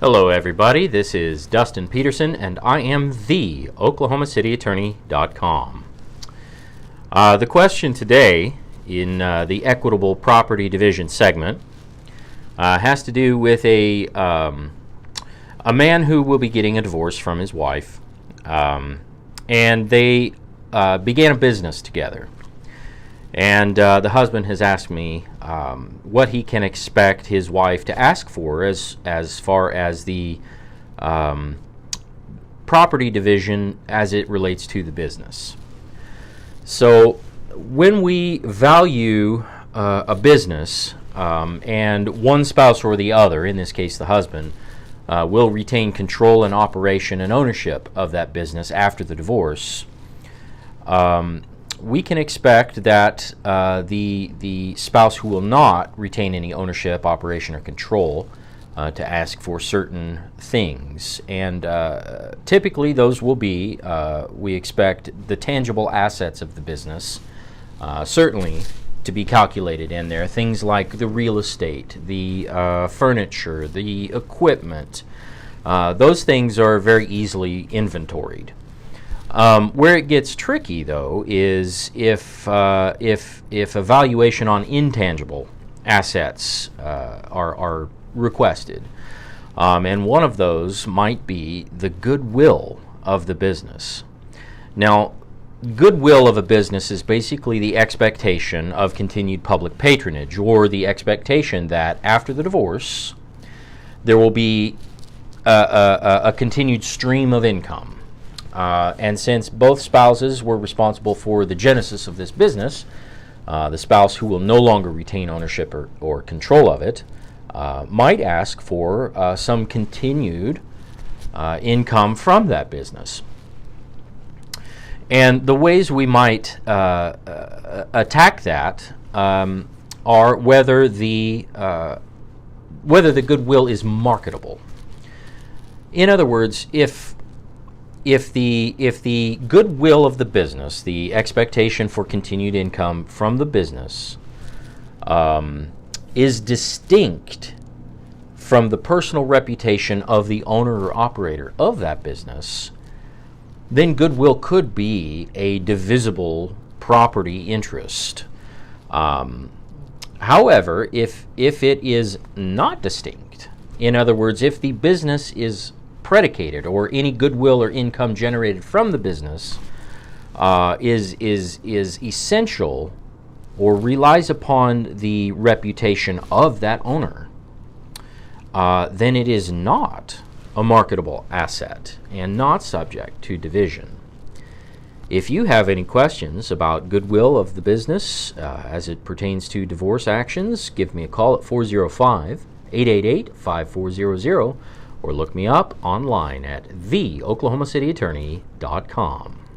Hello everybody, this is Dustin Peterson and I am the OklahomaCityAttorney.com. The question today in the equitable property division segment has to do with a man who will be getting a divorce from his wife, and they began a business together. And the husband has asked me what he can expect his wife to ask for as far as the property division as it relates to the business. So when we value a business and one spouse or the other, in this case the husband, will retain control and operation and ownership of that business after the divorce, we can expect that the spouse who will not retain any ownership, operation, or control to ask for certain things. And typically those will be, we expect the tangible assets of the business certainly to be calculated in there. Things like the real estate, the furniture, the equipment. Those things are very easily inventoried. Where it gets tricky, though, is if a valuation on intangible assets are requested, and one of those might be the goodwill of the business. Now, goodwill of a business is basically the expectation of continued public patronage, or the expectation that after the divorce there will be a continued stream of income. And since both spouses were responsible for the genesis of this business, the spouse who will no longer retain ownership or control of it might ask for some continued income from that business. And the ways we might attack that are whether the goodwill is marketable. In other words, if the goodwill of the business, the expectation for continued income from the business, is distinct from the personal reputation of the owner or operator of that business, then goodwill could be a divisible property interest. However, if it is not distinct, in other words, if the business is predicated, or any goodwill or income generated from the business is essential or relies upon the reputation of that owner, then it is not a marketable asset and not subject to division. If you have any questions about goodwill of the business as it pertains to divorce actions, give me a call at 405-888-5400, or look me up online at theOklahomaCityAttorney.com.